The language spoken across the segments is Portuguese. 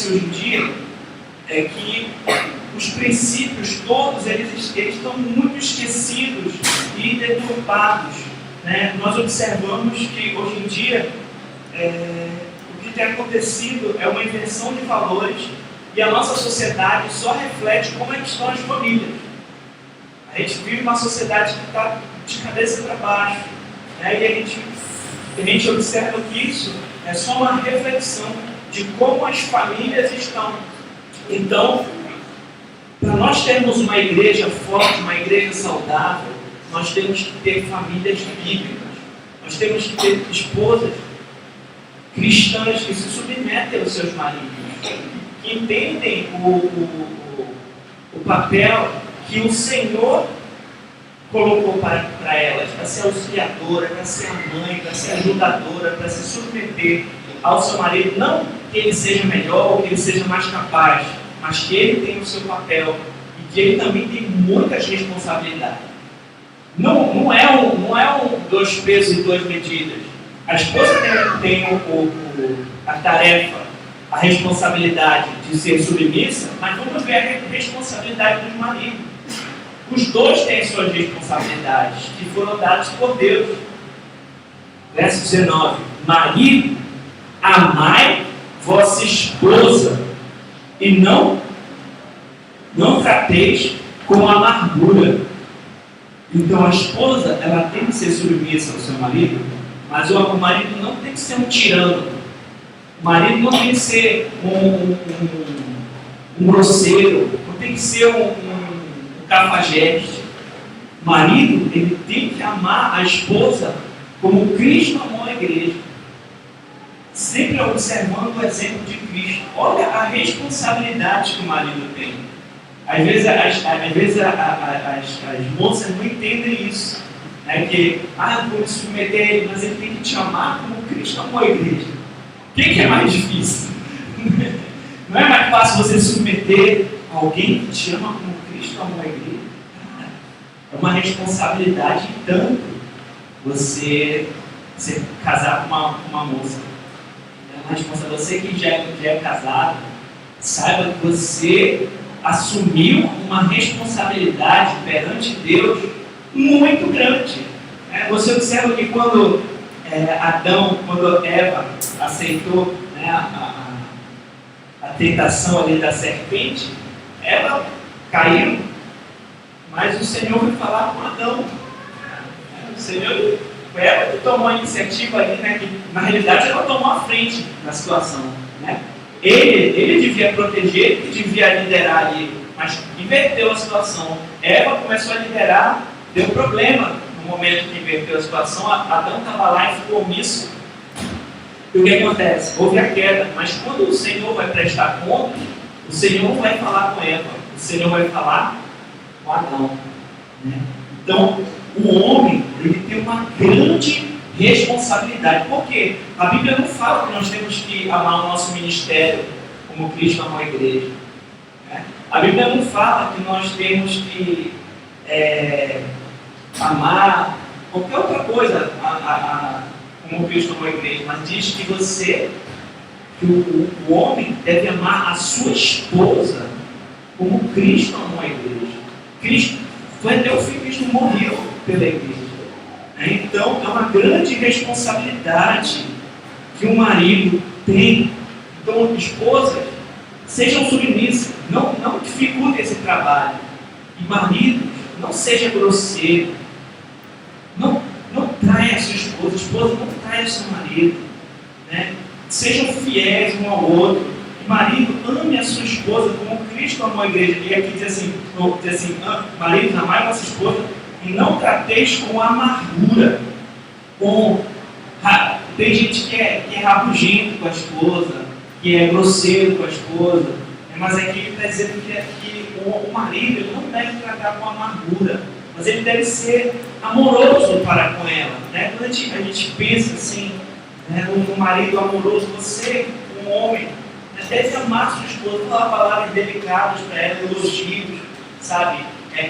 hoje em dia é que os princípios todos eles estão muito esquecidos e deturpados, né? Nós observamos que hoje em dia o que tem acontecido é uma inversão de valores e a nossa sociedade só reflete como é que estão as famílias. A gente vive uma sociedade que está de cabeça para baixo, né? E a gente observa que isso é só uma reflexão de como as famílias estão. Então, para nós termos uma igreja forte, uma igreja saudável, nós temos que ter famílias bíblicas. Nós temos que ter esposas cristãs que se submetem aos seus maridos, que entendem o papel que o Senhor colocou para elas, para ser auxiliadora, para ser a mãe, para ser ajudadora, para se submeter ao seu marido. Não que ele seja melhor ou que ele seja mais capaz, mas que ele tem o seu papel e que ele também tem muitas responsabilidades. Não é dois pesos e duas medidas. A esposa tem a tarefa, a responsabilidade de ser submissa, mas vamos ver a responsabilidade dos maridos. Os dois têm suas responsabilidades, que foram dadas por Deus. Verso 19: marido, amai vossa esposa, e não trateis com amargura. Então a esposa, ela tem que ser submissa ao seu marido, mas o marido não tem que ser um tirano. O marido não tem que ser um grosseiro, não tem que ser um cafajeste. O marido, ele tem que amar a esposa como Cristo amou a igreja, sempre observando o exemplo de Cristo. Olha a responsabilidade que o marido tem. Às vezes as moças não entendem isso, né? Que eu vou me submeter a ele, mas ele tem que te amar como Cristo amou a igreja. O que é mais difícil? Não é mais fácil você submeter a alguém que te ama como Cristo amou a igreja? É uma responsabilidade tanto você casar com uma moça. É uma responsabilidade. Você que já é casado, saiba que você assumiu uma responsabilidade perante Deus muito grande. Você observa que quando quando Eva aceitou, né, a tentação ali da serpente, ela caiu, mas o Senhor foi falar com Adão. O Senhor, Eva tomou a iniciativa ali, né, que na realidade ela tomou a frente na situação, né? Ele devia proteger, ele devia liderar ali, mas inverteu a situação. Eva começou a liderar, deu problema no momento que inverteu a situação. Adão estava lá e ficou omisso. E o que acontece? Houve a queda, mas quando o Senhor vai prestar conta, o Senhor não vai falar com Eva, o Senhor vai falar com Adão, né? Então, o homem, ele tem uma grande responsabilidade. Por quê? A Bíblia não fala que nós temos que amar o nosso ministério como Cristo amou a igreja, né? A Bíblia não fala que nós temos que amar qualquer outra coisa como Cristo amou a igreja, mas diz que o homem deve amar a sua esposa como Cristo amou a igreja. Cristo foi até o fim, Cristo morreu pela igreja. Então, é uma grande responsabilidade que o marido tem. Então, esposas, sejam submissas, não dificultem esse trabalho. E maridos, não seja grosseiro. Não traia a sua esposa não traia o seu marido, né? Sejam fiéis um ao outro. E marido, ame a sua esposa como Cristo amou a igreja. E aqui diz assim, marido, amai a vossa esposa e não trateis com amargura. Tem gente que é rabugento com a esposa, que é grosseiro com a esposa, mas aqui ele está dizendo que o marido ele não deve tratar com amargura, mas ele deve ser amoroso para com ela, né? Quando a gente pensa assim, né, no marido amoroso, você, um homem, deve amar sua esposa, falar palavras delicadas para ela, elogios, sabe?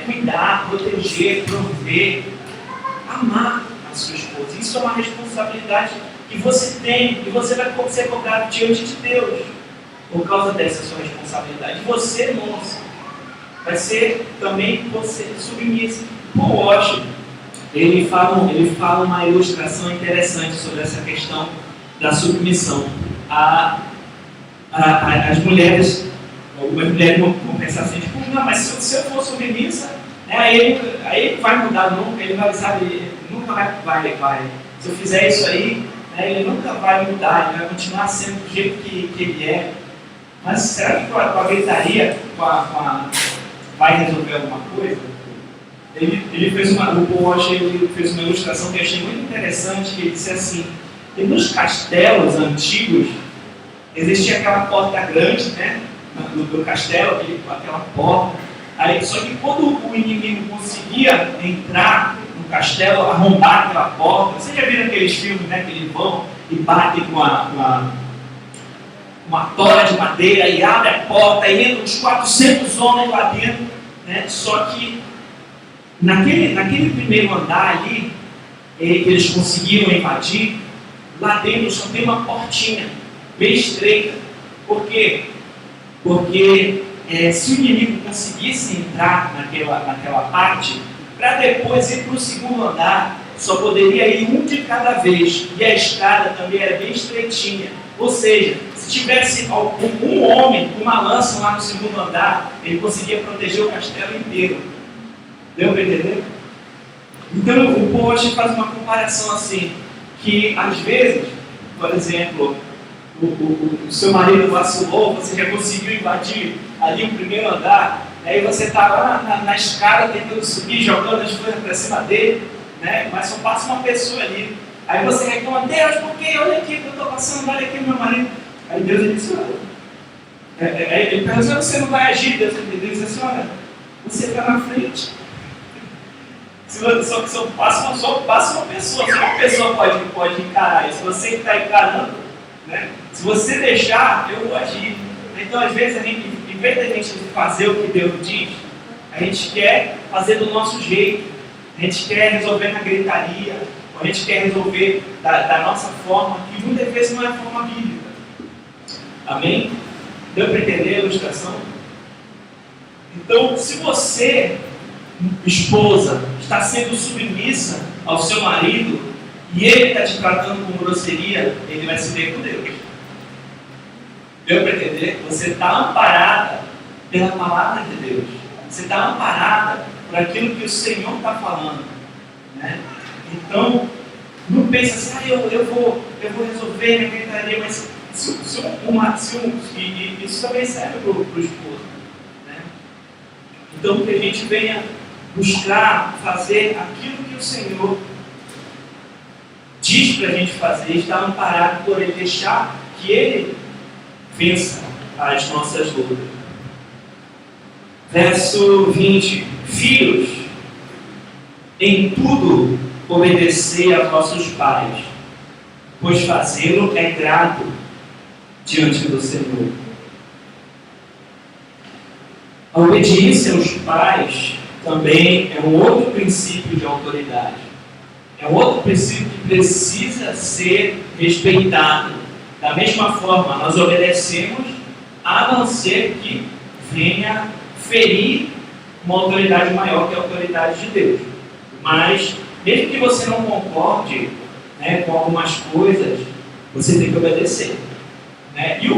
Cuidar, proteger, prover, amar a sua esposa. Isso é uma responsabilidade que você tem, e você vai ser cobrado diante de Deus. por causa dessa sua responsabilidade. Você, moça, vai ser também você submissa. Paul Washer, ele fala uma ilustração interessante sobre essa questão da submissão. As mulheres, algumas mulheres vão pensar assim, tipo, não, mas se eu for submissa, aí ele vai mudar nunca, ele vai, sabe, nunca vai. Se eu fizer isso aí, ele nunca vai mudar, ele vai continuar sendo do jeito que ele é. Mas será que com a gritaria vai resolver alguma coisa? O Paul Washer fez uma ilustração que eu achei muito interessante, que ele disse assim, que nos castelos antigos existia aquela porta grande, né, do castelo, aquela porta. Aí, só que quando o inimigo conseguia entrar no castelo, arrombar aquela porta, vocês já viram aqueles filmes, né, que eles vão e batem com uma tora de madeira e abre a porta e entram uns 400 homens lá dentro, né? Só que naquele primeiro andar ali, que eles conseguiram invadir, lá dentro só tem uma portinha bem estreita. Por quê? Porque se o inimigo conseguisse entrar naquela parte, para depois ir para o segundo andar, só poderia ir um de cada vez, e a escada também era bem estreitinha. Ou seja, se tivesse um homem com uma lança lá no segundo andar, ele conseguia proteger o castelo inteiro. Deu para entender? Então o Paul Washer faz uma comparação assim, que às vezes, por exemplo, o seu marido vacilou, você já conseguiu invadir ali o primeiro andar, aí você está lá na escada tentando subir, jogando as coisas para cima dele, né? Mas só passa uma pessoa ali. Aí você reclama, Deus, por que? Olha aqui que eu estou passando, olha aqui meu marido. Aí Deus ele diz, ele pergunta, você não vai agir, Deus diz assim, olha, você está na frente. Só passa uma pessoa, só uma pessoa pode encarar isso. Você que está encarando, né? Se você deixar, eu vou agir. Então, às vezes, em vez de a gente fazer o que Deus diz, a gente quer fazer do nosso jeito. A gente quer resolver na gritaria, ou a gente quer resolver da nossa forma, que muitas vezes não é a forma bíblica. Amém? Deu para entender a ilustração? Então, se você, esposa, está sendo submissa ao seu marido, e ele está te tratando com grosseria, ele vai se ver com Deus. Deu para entender? Você está amparada pela palavra de Deus. Você está amparada por aquilo que o Senhor está falando, né? Então, não pensa assim, eu vou resolver minha gritaria, mas isso também serve para o esposo, né? Então, que a gente venha buscar fazer aquilo que o Senhor diz para a gente fazer, está amparado por Ele, deixar que Ele vença as nossas lutas. Verso 20: Filhos, em tudo obedecei a vossos pais, pois fazê-lo é grato diante do Senhor. A obediência aos pais também é um outro princípio de autoridade. É um outro princípio que precisa ser respeitado. Da mesma forma, nós obedecemos a não ser que venha ferir uma autoridade maior, que é a autoridade de Deus. Mas, mesmo que você não concorde, né, com algumas coisas, você tem que obedecer, né? E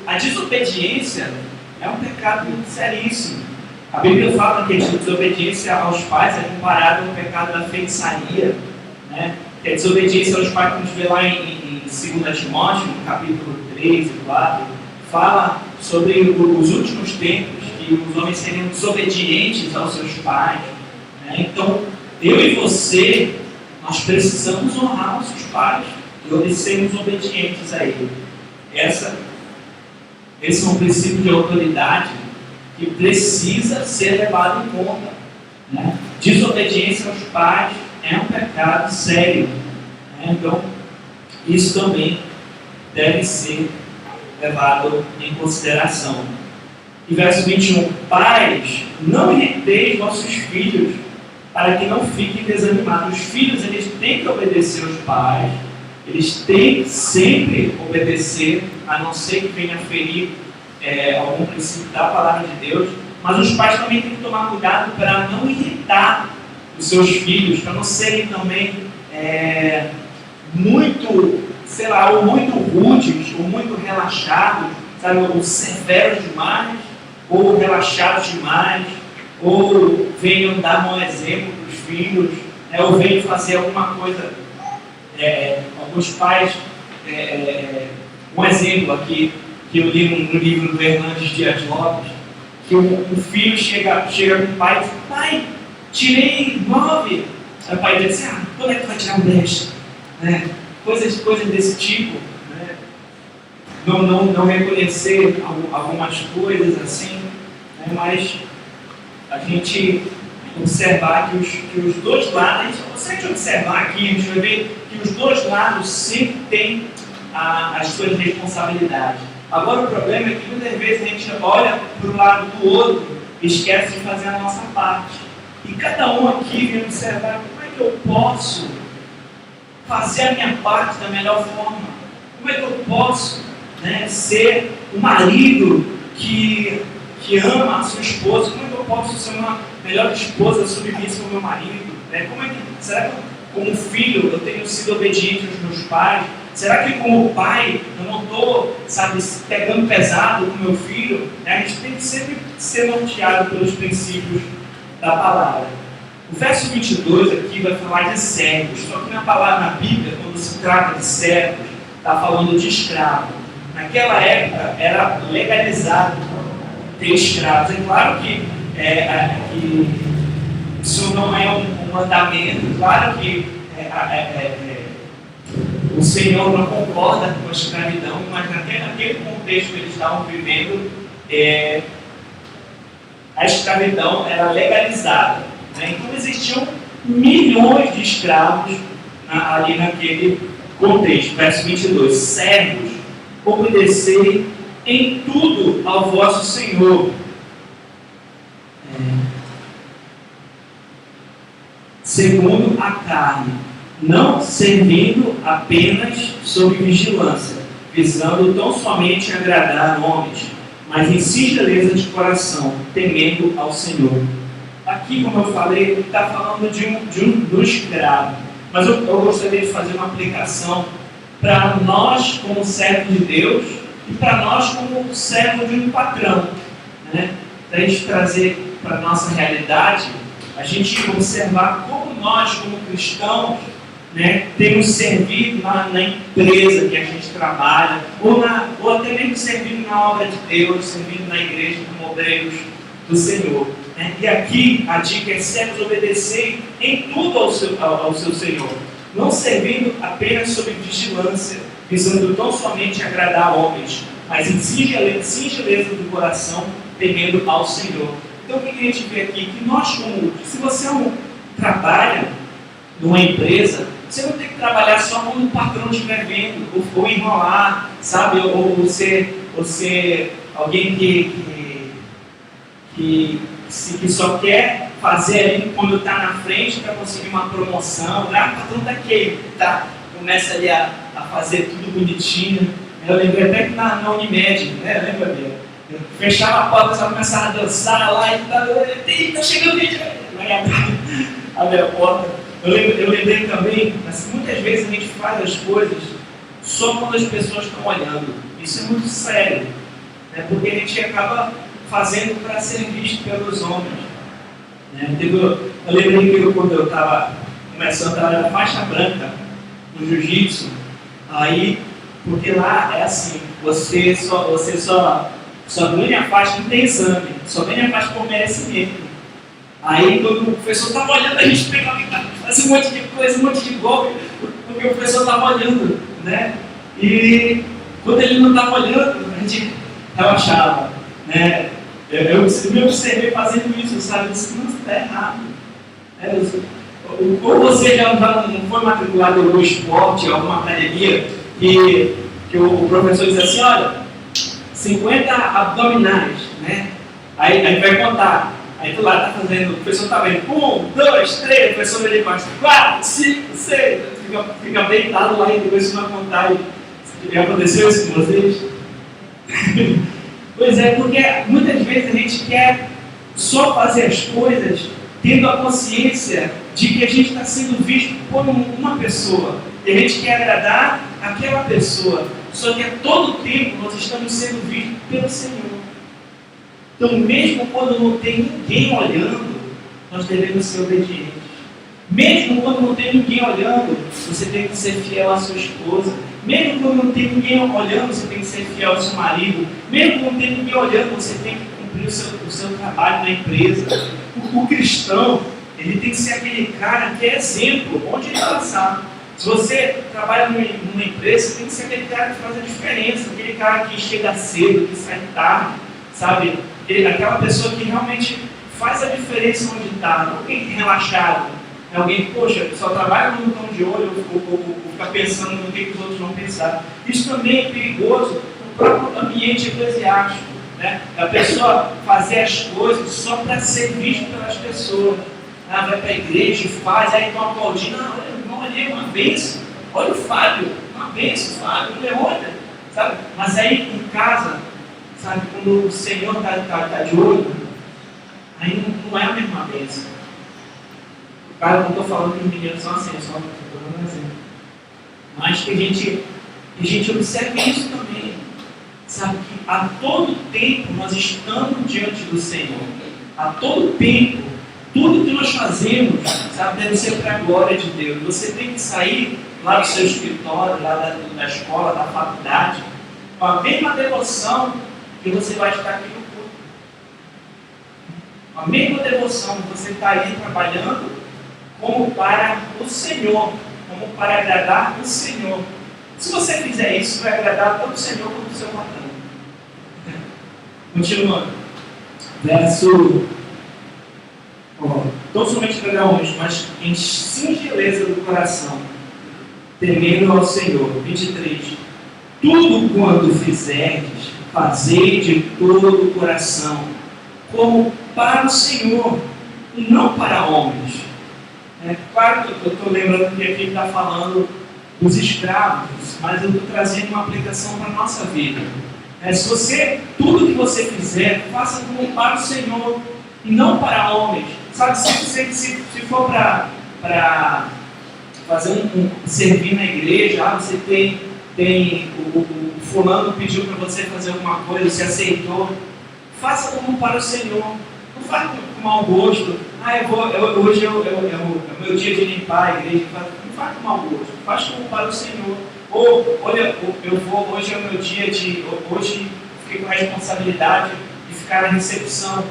a desobediência é um pecado muito seríssimo. A Bíblia fala que a desobediência aos pais é comparada ao pecado da feitiçaria, né? Que a desobediência aos pais, como a gente vê lá em 2 Timóteo, no capítulo 3 e 4, fala sobre os últimos tempos, que os homens seriam desobedientes aos seus pais, né? Então, eu e você, nós precisamos honrar nossos pais e sermos obedientes a eles. Esse é um princípio de autoridade que precisa ser levado em conta, né? Desobediência aos pais é um pecado sério, né? Então, isso também deve ser levado em consideração. E verso 21: Pais, não irriteis vossos filhos, para que não fiquem desanimados. Os filhos, eles têm que obedecer aos pais, eles têm que sempre obedecer, a não ser que venha ferir algum princípio da palavra de Deus, mas os pais também têm que tomar cuidado para não irritar os seus filhos, para não serem também muito, sei lá, ou muito rudes, ou muito relaxados, sabe, ou severos demais, ou relaxados demais, ou venham dar mau exemplo para os filhos, ou venham fazer alguma coisa. Alguns pais, um exemplo aqui que eu li no livro do Hernandes Dias Lopes, que o filho chega com o pai e diz: pai, tirei 9. Aí o pai diz assim: quando é que vai tirar um 10? Né? Coisas desse tipo, né? Não reconhecer algumas coisas assim, né? Mas a gente observar que os dois lados, a gente consegue observar aqui, a gente vai ver que os dois lados sempre têm as suas responsabilidades. Agora o problema é que muitas vezes a gente olha para o lado do outro e esquece de fazer a nossa parte. E cada um aqui vem observar como é que eu posso fazer a minha parte da melhor forma. Como é que eu posso, né, ser um marido que ama a sua esposa? Como é que eu posso ser uma melhor esposa submissa ao meu marido? Né? Será que como filho eu tenho sido obediente aos meus pais? Será que como pai eu não estou, pegando pesado com o meu filho? Né? A gente tem que sempre ser norteado pelos princípios da palavra. O verso 22 aqui vai falar de servos, só que na palavra, na Bíblia, quando se trata de servos, está falando de escravo. Naquela época era legalizado ter escravos. É claro que isso não é um mandamento, claro que o Senhor não concorda com a escravidão, mas naquele contexto que eles estavam vivendo, a escravidão era legalizada. Né? Então existiam milhões de escravos ali naquele contexto. Verso 22: servos, obedecei em tudo ao vosso Senhor. Segundo a carne, não servindo apenas sob vigilância, visando tão somente agradar homens, mas em singeleza de coração, temendo ao Senhor. Aqui, como eu falei, ele está falando do escravo, mas eu gostaria de fazer uma aplicação para nós como servo de Deus e para nós como servo de um patrão, né? Para a gente trazer para a nossa realidade, a gente observar como nós, como cristãos, né, temos servido na empresa que a gente trabalha, ou até mesmo servindo na obra de Deus, servindo na igreja como obreiros do Senhor. Né? E aqui a dica é servos obedecer em tudo ao seu Senhor, não servindo apenas sob vigilância, visando tão somente agradar homens, mas em singeleza do coração, temendo ao Senhor. Então o que a gente vê aqui? Que nós, se você trabalha numa empresa, você não tem que trabalhar só quando o patrão estiver vendo, ou enrolar, sabe? Ou ser alguém que só quer fazer ali quando está na frente para conseguir uma promoção. O patrão está aqui, tá? Começa ali a fazer tudo bonitinho. Eu lembrei até que na Unimed, né? Lembra dele? Eu fechava a porta, só começava a dançar lá e tal. Tá chegando o vídeo. Abre a porta. Eu lembrei também, assim, muitas vezes a gente faz as coisas só quando as pessoas estão olhando. Isso é muito sério, né? Porque a gente acaba fazendo para ser visto pelos homens. Né? Eu lembrei que quando eu estava começando a trabalhar na faixa branca no jiu-jitsu, aí, porque lá é assim, você só ganha a faixa, não tem exame, só ganha a faixa por merecimento. Aí quando o professor estava olhando, a gente pegava e fazia um monte de coisa, um monte de golpe, porque o professor estava olhando, né? E quando ele não estava olhando, a gente relaxava, né? Eu me observei fazendo isso, sabe? Eu disse: não, está errado. Ou você já não foi matriculado em algum esporte, alguma academia, que o professor diz assim: olha, 50 abdominais, né? Aí vai contar. Aí tu lá tá fazendo, o professor tá vendo 1, 2, 3, o professor vem de costas, 4, 5, 6, fica deitado lá e depois você vai contar. E aconteceu isso com vocês? Pois é, porque muitas vezes a gente quer só fazer as coisas tendo a consciência de que a gente está sendo visto por uma pessoa. E a gente quer agradar aquela pessoa. Só que a todo tempo nós estamos sendo vistos pelo Senhor. Então, mesmo quando não tem ninguém olhando, nós devemos ser obedientes. Mesmo quando não tem ninguém olhando, você tem que ser fiel à sua esposa. Mesmo quando não tem ninguém olhando, você tem que ser fiel ao seu marido. Mesmo quando não tem ninguém olhando, você tem que cumprir o seu trabalho na empresa. O cristão, ele tem que ser aquele cara que é exemplo, onde ele passar. Se você trabalha numa empresa, você tem que ser aquele cara que faz a diferença, aquele cara que chega cedo, que sai tarde, sabe? Aquela pessoa que realmente faz a diferença onde está, não alguém relaxado. É alguém que, poxa, só trabalha no tom de olho, ou fica pensando no que os outros vão pensar. Isso também é perigoso no próprio ambiente eclesiástico, né? A pessoa fazer as coisas só para ser visto pelas pessoas. Ah, vai para a igreja e faz, aí estão aplaudindo. Não, irmão, ali é uma bênção. Olha o Fábio, uma bênção, Fábio, Leônia, sabe? Mas aí em casa, sabe, quando o Senhor está de olho, aí não é a mesma bênção. Cara, não estou falando que os meninos são assim, só estou dando um exemplo. Mas que a gente observe isso também. Sabe que a todo tempo nós estamos diante do Senhor. A todo tempo, tudo que nós fazemos, sabe, deve ser para a glória de Deus. Você tem que sair lá do seu escritório, lá da escola, da faculdade, com a mesma devoção que você vai estar aqui no culto. A mesma devoção que você está aí trabalhando, como para o Senhor, como para agradar o Senhor. Se você fizer isso, vai agradar tanto o Senhor quanto o seu patrão. Continuando. Verso. Não somente agradar homens, mas em singeleza do coração, temendo ao Senhor. 23. Tudo quanto fizerdes, fazei de todo o coração, como para o Senhor, e não para homens. Claro que eu estou lembrando que aqui está falando dos escravos, mas eu estou trazendo uma aplicação para a nossa vida. Se você, tudo que você fizer, faça como para o Senhor e não para homens. Sabe, se for para fazer servir na igreja, você tem o fulano pediu para você fazer alguma coisa, você aceitou, faça como para o Senhor. Não faça com mau gosto. Hoje é o meu dia de limpar a igreja. Não faz com mau gosto. Faz como para o Senhor. Ou, olha, hoje é o meu dia de... Hoje fiquei com a responsabilidade de ficar na recepção,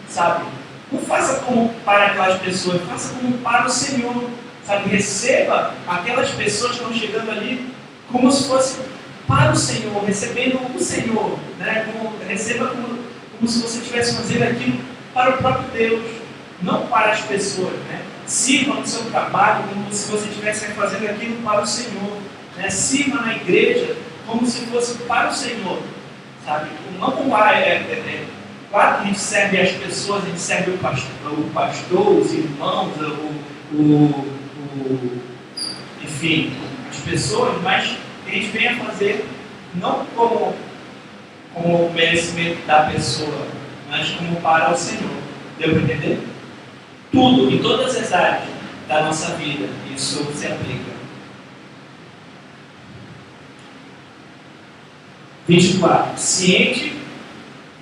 sabe? Não faça como para aquelas pessoas. Faça como para o Senhor, sabe? Receba aquelas pessoas que estão chegando ali como se fosse para o Senhor, recebendo o Senhor, né? Receba como se você estivesse fazendo aquilo para o próprio Deus, não para as pessoas, né? Sirva no seu trabalho como se você estivesse fazendo aquilo para o Senhor, né? Sirva na igreja como se fosse para o Senhor, sabe? Não claro que a gente serve as pessoas, a gente serve o pastor, os irmãos, enfim, as pessoas, mas a gente vem a fazer não como o merecimento da pessoa, mas como para o Senhor. Deu para entender? Tudo, em todas as áreas da nossa vida, isso se aplica. 24. Ciente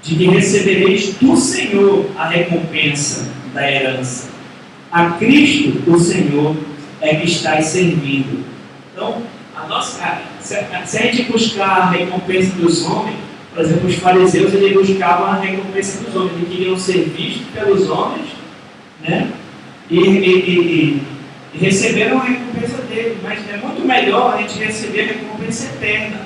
de que recebereis do Senhor a recompensa da herança. A Cristo, o Senhor, é que estáis servindo. Então, se a gente buscar a recompensa dos homens, por exemplo, os fariseus, eles buscavam a recompensa dos homens, eles queriam ser vistos pelos homens, né? E receberam a recompensa dele, mas é muito melhor a gente receber a recompensa eterna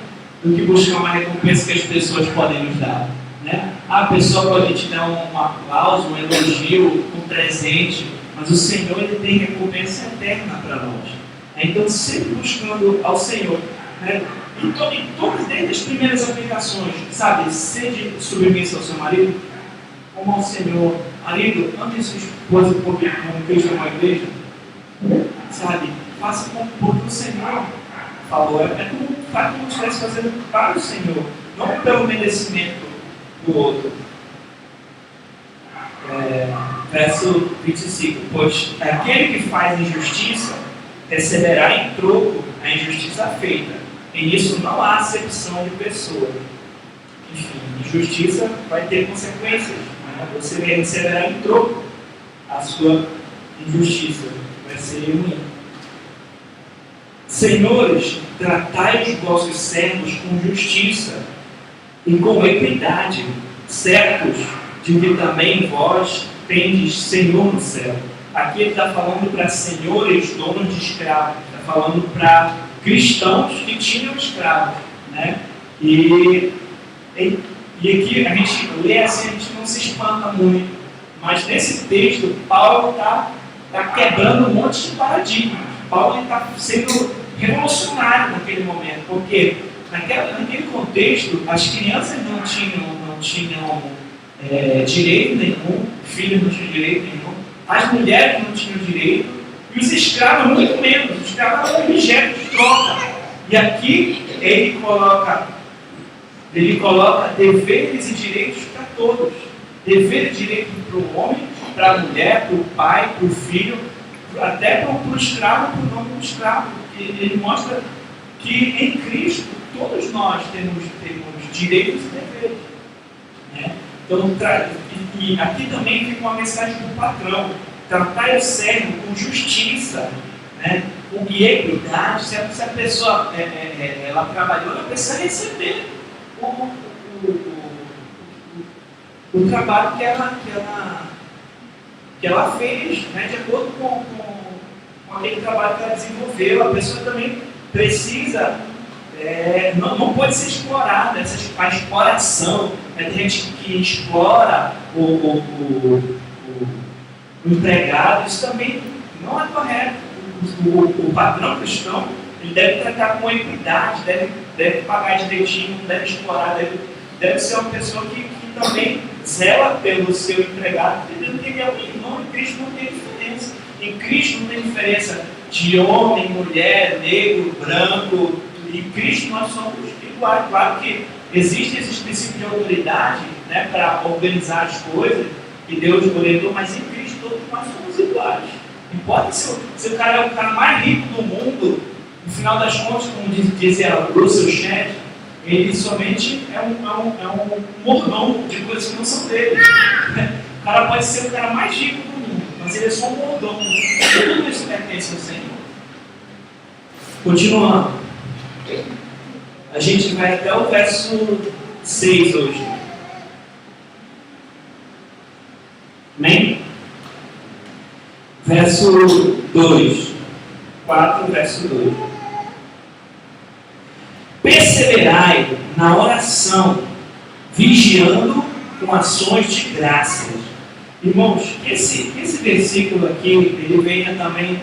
do que buscar uma recompensa que as pessoas podem nos dar, né? A pessoa pode te dar um aplauso, um elogio, um presente, mas o Senhor, ele tem recompensa eterna para nós. Então, sempre buscando ao Senhor, né? Em todas, desde as primeiras aplicações, sabe, seja submissa ao seu marido, como ao Senhor. Marido, ame sua esposa como Cristo ama a igreja, sabe, faça porque o Senhor falou. É como se estivesse fazendo para o Senhor, não pelo merecimento do outro. Verso 25: pois aquele que faz injustiça receberá em troco a injustiça feita, e nisso não há acepção de pessoa. Enfim, injustiça vai ter consequências, né? Você receberá em troco a sua injustiça, vai ser ruim. Senhores, tratai os vossos servos com justiça e com equidade, certos de que também vós tendes Senhor no céu. Aqui ele está falando para senhores, donos de escravos, está falando para cristãos que tinham escravos, né? E aqui a gente lê assim, a gente não se espanta muito, mas nesse texto Paulo está quebrando um monte de paradigmas. Paulo está sendo revolucionário naquele momento, porque naquele contexto as crianças não tinham direito nenhum, filhos não tinham direito nenhum, as mulheres não tinham direito, e os escravos muito menos. Os escravos eram objetos de troca. E aqui ele coloca deveres e direitos para todos. Dever e direito para o homem, para a mulher, para o pai, para o filho, até para o escravo e para o não para o escravo. Ele mostra que em Cristo todos nós temos direitos e deveres, né? Então, e aqui também fica uma mensagem do patrão: tratar o servo com justiça, né? Com equidade. Se a pessoa ela trabalhou, ela precisa receber o trabalho que ela fez, né? De acordo com aquele trabalho que ela desenvolveu. A pessoa também precisa, não pode ser explorada. A exploração, né? Tem gente que explora o empregado. Isso também não é correto. O patrão cristão, ele deve tratar com equidade, deve pagar direitinho, não deve explorar, deve ser uma pessoa que também zela pelo seu empregado, entendendo que ele é um irmão. Em Cristo não tem diferença. Em Cristo não tem diferença de homem, mulher, negro, branco. Em Cristo nós somos iguais. Claro que existe esse princípio de autoridade, né, para organizar as coisas que Deus orientou, mas em Cristo todos nós somos iguais. Não importa se o cara é o cara mais rico do mundo, no final das contas, como dizia Russell Shedd, ele somente é um mordomo de coisas que não são dele. O cara pode ser o cara mais rico do mundo, mas ele é só um mordomo. Tudo isso pertence ao Senhor. Continuando. A gente vai até o verso 6 hoje. Amém? Verso 2. 4, verso 2. Perseverai na oração, vigiando com ações de graças. Irmãos, esse versículo aqui, ele venha também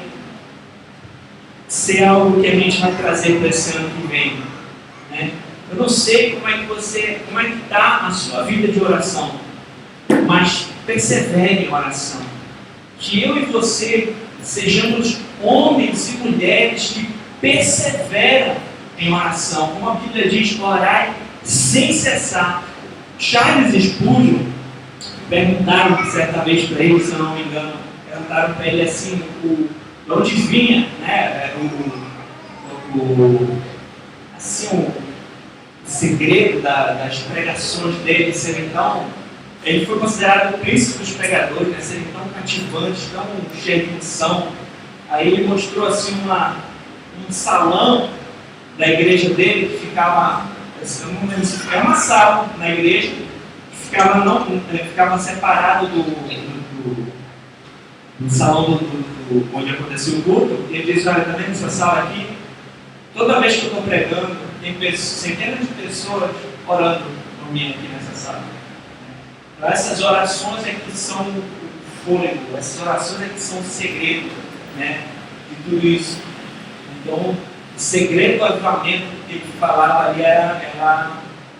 ser algo que a gente vai trazer para esse ano que vem, né? Eu não sei como é que está a sua vida de oração, mas persevere em oração. Que eu e você sejamos homens e mulheres que perseveram em oração. Como a Bíblia diz, orai sem cessar. Charles Spurgeon, perguntaram certa vez para ele, se eu não me engano, perguntaram para ele assim, de onde vinha, né, o segredo das pregações dele ser então. Ele foi considerado o príncipe dos pregadores, né, ser tão cativante, tão cheio de unção. Aí ele mostrou assim um salão da igreja dele que ficava, eu não lembro se ficava uma sala na igreja, que ficava separado do salão onde acontecia o culto. E ele disse: olha, está vendo essa sala aqui? Toda vez que eu estou pregando, tem centenas de pessoas orando por mim aqui nessa sala. Então, essas orações é que são o fôlego, essas orações é que são o segredo, né, de tudo isso. Então, o segredo do avivamento que ele falava ali era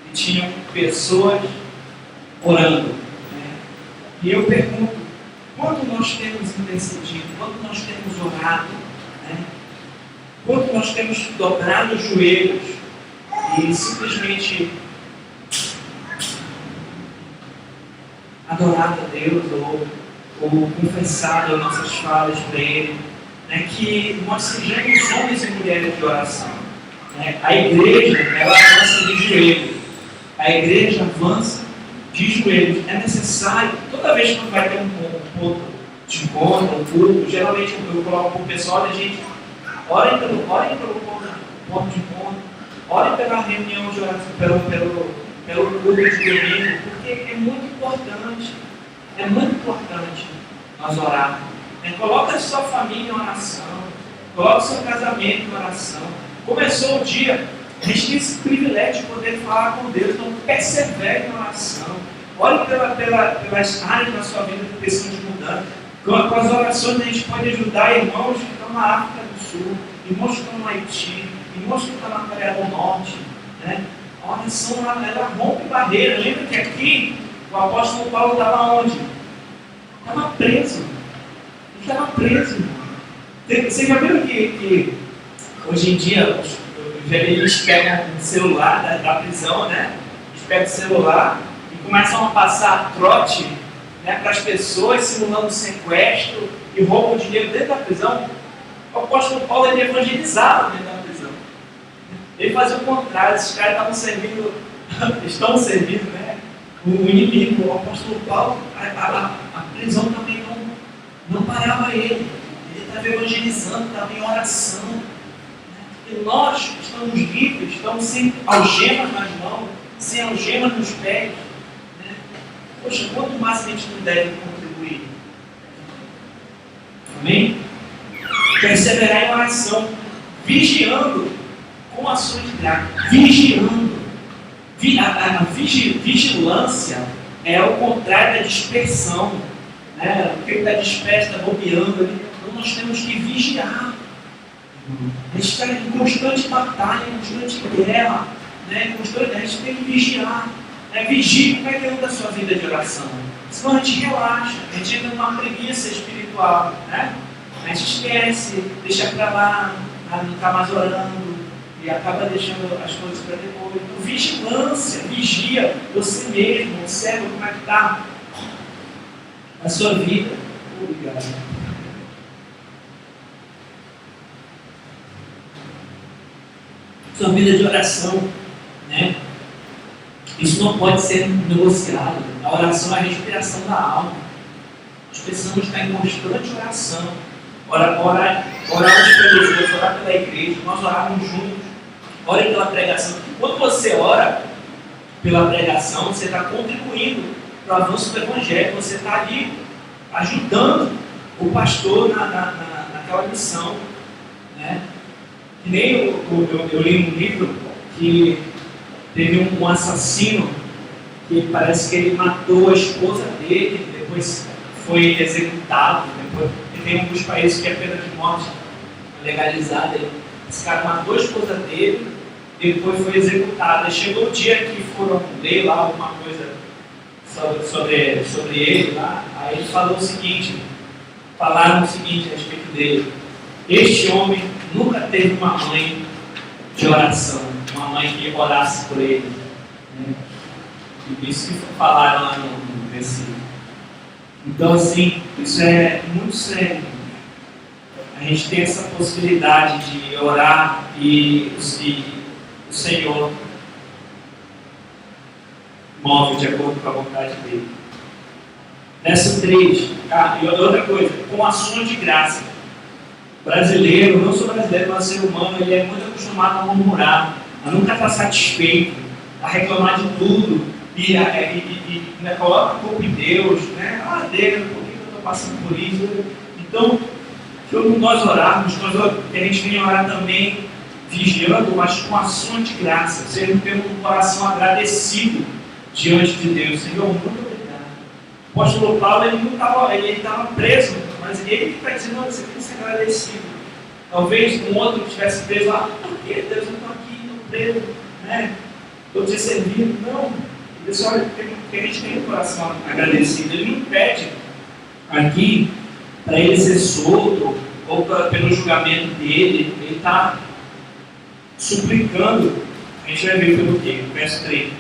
que tinham pessoas orando, né? E eu pergunto, quando nós temos intercedido, quando nós temos orado, né? Quanto nós temos dobrado os joelhos e simplesmente adorado a Deus ou confessado as nossas falhas para Ele, né? Que nós sejamos homens e mulheres de oração. Né? A igreja, ela avança de joelhos. A igreja avança de joelhos. É necessário, toda vez que vai ter um ponto de encontro, um culto, geralmente eu coloco para o pessoal, a gente orem pelo ponto de encontro, orem pela reunião de oração, pelo culto de domingo, porque é muito importante nós orarmos. Coloca a sua família em oração, coloca o seu casamento em oração. Começou o dia, a gente tem esse privilégio de poder falar com Deus, então persevere em oração. Ore pelas áreas da sua vida que precisam de mudança. Com as orações a gente pode ajudar irmãos que estão na África do Sul, irmãos que estão no Haiti, irmãos que estão na Coreia do Norte. Né? A oração ela rompe barreiras. Lembra que aqui o apóstolo Paulo estava onde? Estava preso. Ele estava preso. Você já viu que hoje em dia eles pegam o celular da prisão, né? Eles pegam o celular e começam a passar trote, né, para as pessoas, simulando sequestro e roubam dinheiro dentro da prisão. O apóstolo Paulo ele evangelizava dentro da prisão. Ele fazia o contrário, esses caras estão servindo, né, o inimigo. O apóstolo Paulo, a prisão também não parava ele. Ele estava evangelizando, estava em oração. E nós estamos livres, estamos sem algemas nas mãos, sem algemas nos pés. Né? Poxa, quanto mais a gente não deve contribuir? Amém? Perseverar em oração, vigiando com ações de graça. Vigiando. A vigilância é o contrário da dispersão. Né? O que está disperso, está bobeando ali. Então nós temos que vigiar. A gente está em constante batalha, em constante guerra, né? A gente tem que vigiar. Né? Vigie como é que anda a sua vida de oração. Senão a gente relaxa, a gente entra numa preguiça espiritual. Né? A gente esquece, deixa para lá, não está mais orando e acaba deixando as coisas para depois. Então, vigilância, vigia você mesmo, observa como é que está a sua vida. Obrigado. Sua vida de oração, né? Isso não pode ser negociado. A oração é a respiração da alma. Nós precisamos estar em constante oração. Orarmos pelos outros, orar pela igreja, nós orarmos juntos. Ore pela pregação. Quando você ora pela pregação, você está contribuindo para o avanço do Evangelho. Você está ali ajudando o pastor naquela missão, né? Que nem eu li um livro que teve um assassino que parece que ele matou a esposa dele, depois foi executado. E tem alguns países que a pena de morte é legalizada. Esse cara matou a esposa dele, depois foi executado. Aí chegou o dia que foram ler lá alguma coisa sobre ele lá. Aí ele falaram o seguinte a respeito dele: este homem nunca teve uma mãe de oração, uma mãe que orasse por ele. Né? E isso que falaram lá no versículo. Então, assim, isso é muito sério. A gente tem essa possibilidade de orar e o Senhor move de acordo com a vontade dele. Verso 3. E outra coisa, com ações de graça. Brasileiro, não sou brasileiro, mas ser humano, ele é muito acostumado a murmurar, a nunca estar satisfeito, a reclamar de tudo, e coloca a culpa em Deus, né? Deus, por que eu estou passando por isso? Então, quando nós orarmos, que a gente venha orar também vigiando, mas com ações de graça, sempre tendo um coração agradecido diante de Deus. Senhor, muito obrigado. O apóstolo Paulo, ele estava preso, mas ele está dizendo: não, você tem que ser agradecido. Talvez um outro que estivesse preso lá: por que Deus, eu estou aqui, estou preso, né? Estou te servindo. Não, pessoal, que a gente tem um coração agradecido. Ele não pede aqui para ele ser solto ou pelo julgamento dele, ele está suplicando. A gente vai ver pelo quê? Verso 3.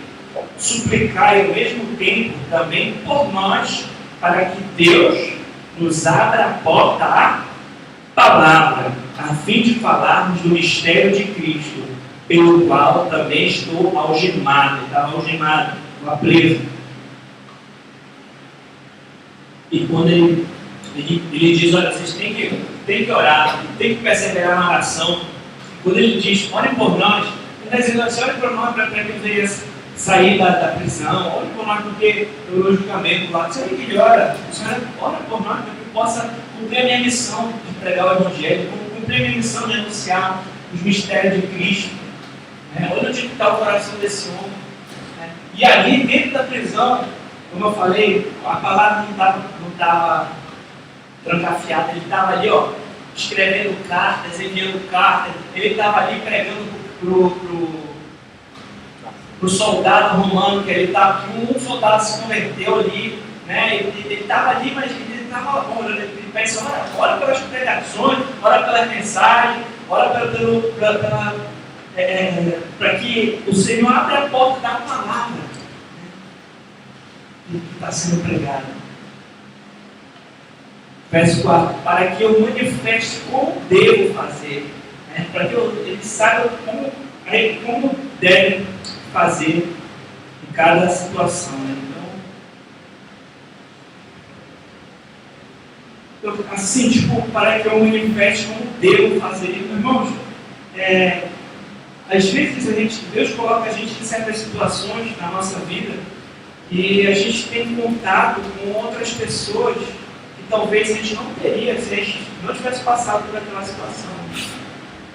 Suplicai ao mesmo tempo também por nós, para que Deus nos abra a porta à palavra, a fim de falarmos do mistério de Cristo, pelo qual também estou algemado. Estava algemado, estava preso. E quando ele diz, olha, vocês têm que orar, têm que perseverar na oração. Quando ele diz, olhem por nós, ele está dizendo assim, olhem por nós para que ele venha sair da prisão, olhem por nós porque o meu julgamento lá, você que ele ora, o Senhor ora por nós para que eu possa cumprir a minha missão de pregar o Evangelho, cumprir a minha missão de anunciar os mistérios de Cristo. Olha onde está o coração desse homem. E ali, dentro da prisão, como eu falei, a palavra não estava trancafiada, ele estava ali, ó, escrevendo cartas, enviando cartas, ele estava ali pregando para o soldado romano, que ele estava, que um soldado se converteu ali, né? Ele estava ali, mas ele estava orando, ele pensa, ora pelas pregações, ora pelas mensagens, ora para que o Senhor abra a porta da palavra que está sendo pregada. Verso 4, para que eu manifeste como devo fazer, né? Para que ele saiba como deve fazer em cada situação. Né? Então, assim, para que eu manifeste como devo fazer. Irmãos, às vezes Deus coloca a gente em certas situações na nossa vida e a gente tem contato com outras pessoas que talvez a gente não teria se a gente não tivesse passado por aquela situação.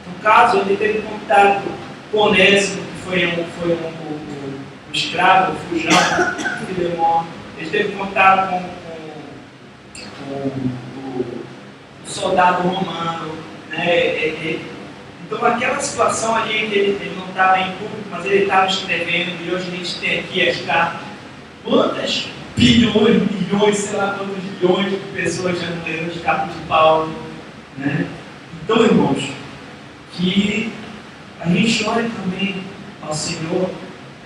No caso, ele teve contato com Onésimo, que foi um escravo, um fujão, de Filemon. Ele teve contato com o soldado romano, né? Então, aquela situação ali, ele não estava em público, mas ele estava escrevendo, e hoje a gente tem aqui as cartas. Quantas bilhões, milhões, sei lá quantos bilhões de pessoas já não leram as cartas de Paulo, né? Então, irmãos, que a gente olhe também ao Senhor,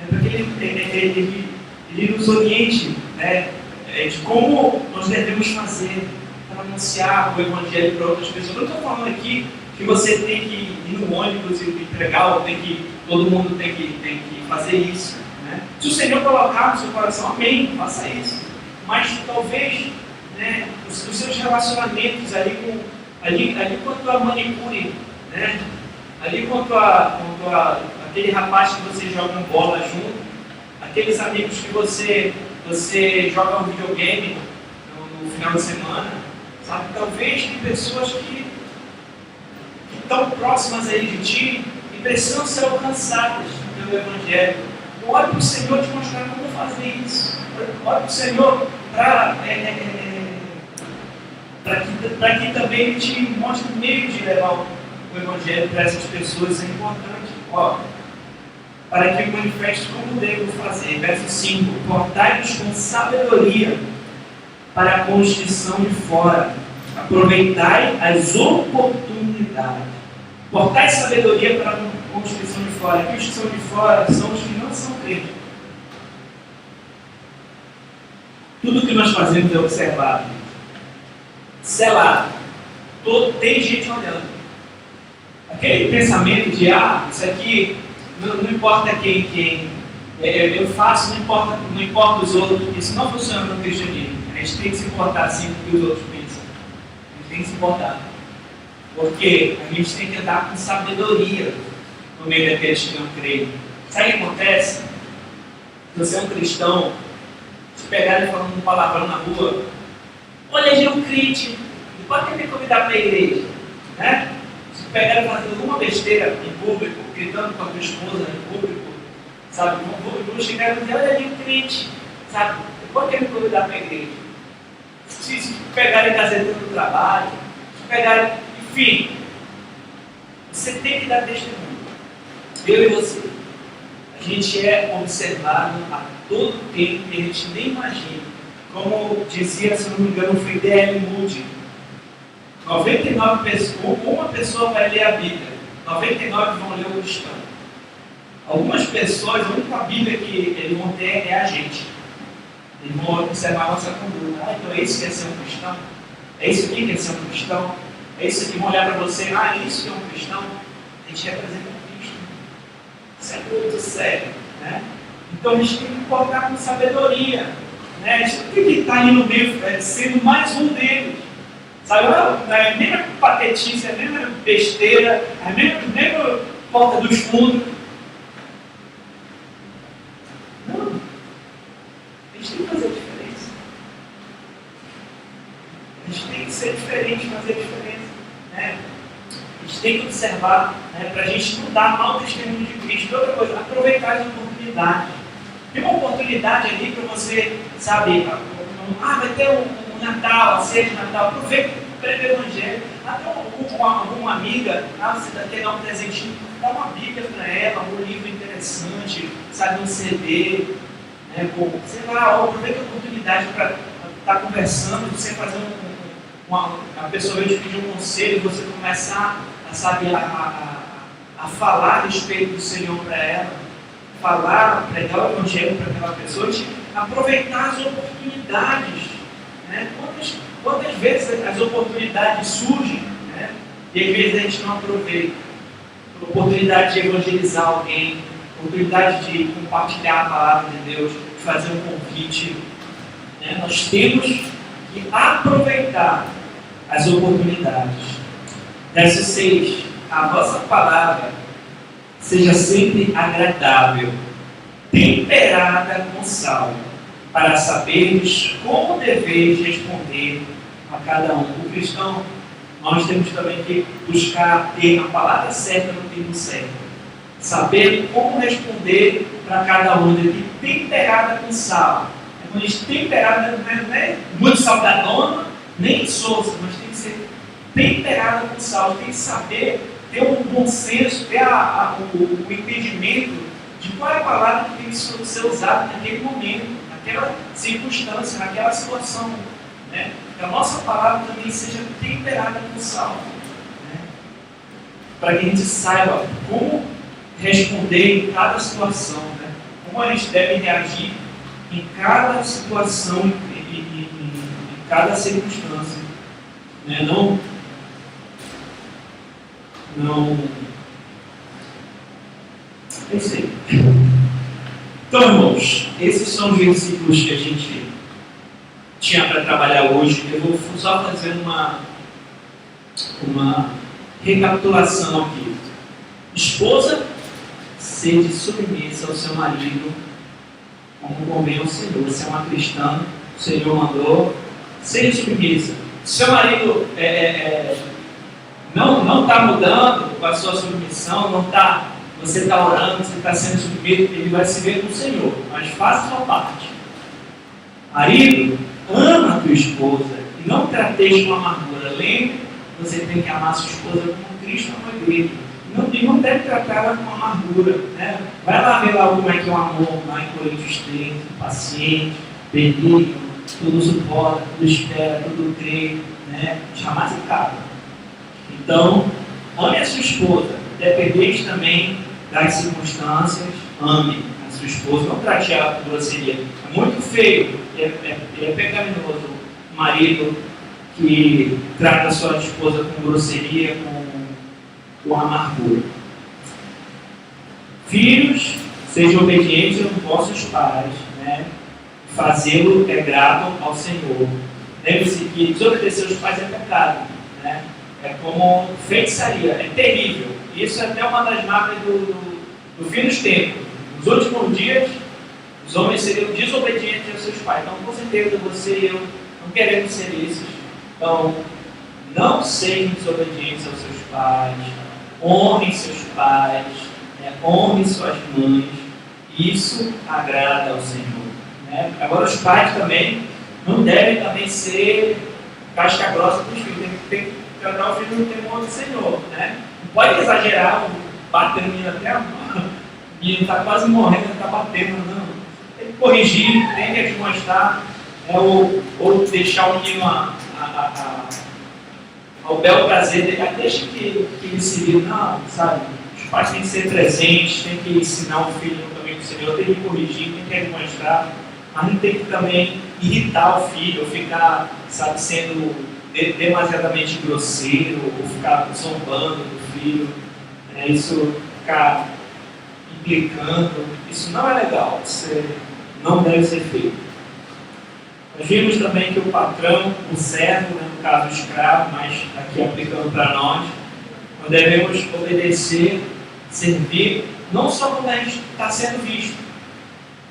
para que Ele nos oriente, né, de como nós devemos fazer para anunciar o Evangelho para outras pessoas. Eu não estou falando aqui que você tem que ir no ônibus e entregar, ou todo mundo tem que fazer isso. Né? Se o Senhor colocar no seu coração, amém, faça isso. Mas talvez, né, os seus relacionamentos ali quanto a manicure, né? Ali quanto a aquele rapaz que você joga bola junto, aqueles amigos que você joga um videogame no final de semana, sabe? Talvez tem pessoas que estão próximas aí de ti e precisam ser alcançadas pelo Evangelho. Ore para o Senhor te mostrar como fazer isso. Ore para o Senhor para que também Ele te mostre o meio de levar o Evangelho para essas pessoas. É importante. Para que eu manifeste como devo fazer. Verso 5. Portai-vos com sabedoria para a constituição de fora. Aproveitai as oportunidades. Portai sabedoria para a constituição de fora. Aqui os que são de fora são os que não são crentes. Tudo que nós fazemos é observado, selado. Tem gente olhando. Aquele pensamento de, isso aqui não importa quem eu faço, não importa os outros, isso não funciona no cristianismo. A gente tem que se importar assim com o que os outros pensam. A gente tem que se importar. Porque a gente tem que andar com sabedoria no meio daqueles que não creem. Sabe o que acontece? Se você é um cristão, se pegarem falando um palavrão na rua, olha, ele é um crente, pode querer me convidar para a igreja, né? Se pegarem fazendo uma besteira em público, gritando com a tua esposa em público, sabe? Vão chegar e dizer, olha, ele é um crente, sabe? Pode querer me convidar para a igreja. Se pegarem gazeta do trabalho, se pegarem, enfim, você tem que dar testemunho. Eu e você. A gente é observado a todo tempo que a gente nem imagina. Como dizia, se não me engano, foi D.L. Moody. 99 pessoas, uma pessoa vai ler a Bíblia, 99 vão ler o cristão. Algumas pessoas, a única Bíblia que eles vão ter é a gente. Eles vão observar a nossa conduta. Então é isso que é ser um cristão? É isso aqui que é ser um cristão? É isso aqui, vão olhar para você, é isso que é um cristão? A gente representa Cristo. Isso é muito sério, né? Então a gente tem que portar com sabedoria, né? A gente não tem que estar ali no meio, sendo mais um deles. Sabe, não é mesmo patetice, é mesmo besteira, é mesmo porta dos fundos. Não. A gente tem que fazer a diferença. A gente tem que ser diferente, fazer a diferença. Né? A gente tem que observar, né, para a gente não dar mau testemunho de Cristo. Outra coisa, aproveitar as oportunidades. Tem uma oportunidade ali para você, sabe, vai ter um Natal, a ceia de Natal, aproveita para o Evangelho. Até alguma amiga, você quer dar um presentinho, dá uma Bíblia para ela, um livro interessante, sabe, um CD, né, sei lá, aproveita a oportunidade para estar conversando, você fazer a pessoa vai te pedir um conselho, você começar a, sabe, a falar a respeito do Senhor para ela, pregar o Evangelho para aquela pessoa, aproveitar as oportunidades. Né? Quantas vezes as oportunidades surgem, né? E às vezes a gente não aproveita. Oportunidade de evangelizar alguém, oportunidade de compartilhar a palavra de Deus, de fazer um convite. Né? Nós temos que aproveitar as oportunidades. Verso 6. A vossa palavra seja sempre agradável, temperada com sal, para sabermos como deveis responder a cada um. O cristão, nós temos também que buscar ter a palavra certa no tempo certo. Saber como responder para cada um. De temperada com sal. Quando a gente temperada, não é muito salgadona, nem insossa, mas tem que ser temperada com sal. Tem que saber, ter um bom senso, ter o entendimento de qual é a palavra que tem que ser usada naquele momento, naquela circunstância, naquela situação. Né? Que a nossa palavra também seja temperada com sal. Né? Para que a gente saiba como responder em cada situação. Né? Como a gente deve reagir em cada situação, em cada circunstância. Né? Não. É isso aí. Então, irmãos, esses são os versículos que a gente tinha para trabalhar hoje. Eu vou só fazer uma recapitulação aqui. Esposa, sede submissa ao seu marido, como convém ao Senhor. Você é uma cristã, o Senhor mandou, seja submissa. Seu marido não está mudando com a sua submissão, você está orando, você está sendo submisso, ele vai se ver com o Senhor, mas faça a sua parte. Marido, ama a tua esposa e não trateis com amargura. Lembre, você tem que amar a sua esposa como Cristo amou a igreja. E não deve tratá-la com amargura. Né? Vai lá ver lá como é que é o amor, lá em Coríntios 13, paciente, benigno, tudo suporta, tudo espera, tudo crê, né? Jamais acaba. Então, ame a sua esposa, independente também das circunstâncias, ame a sua esposa, não trate ela com grosseria. É muito feio, é pecaminoso o marido que trata a sua esposa com grosseria, com amargura. Filhos, sejam obedientes aos vossos pais, né? Fazê-lo é grato ao Senhor. Lembre-se que desobedecer aos pais é pecado, né? É como feitiçaria, é terrível. Isso é até uma das marcas do fim dos tempos. Nos últimos dias, os homens seriam desobedientes aos seus pais. Então, com certeza, você e eu não queremos ser esses. Então, não sejam desobedientes aos seus pais. Honrem seus pais. Né? Honrem suas mães. Isso agrada ao Senhor. Né? Agora, os pais também não devem também ser casca grossa para os filhos. Tem que tratar o filho no temor do Senhor. Né? Não pode exagerar, bater no menino até a mão. O menino está quase morrendo, está batendo. Não. Tem que corrigir, tem que admoestar, ou deixar o menino ao bel prazer dele, deixa que ele se vira, não, sabe? Os pais têm que ser presentes, têm que ensinar o filho no caminho do Senhor, tem que corrigir, tem que demonstrar, mas não tem que também irritar o filho, ou ficar, sabe, sendo demasiadamente grosseiro, ou ficar zombando do filho, isso ficar implicando, isso não é legal, isso não deve ser feito. Nós vimos também que o patrão, o servo, no caso o escravo, mas aqui aplicando para nós devemos obedecer, servir, não só quando a gente está sendo visto,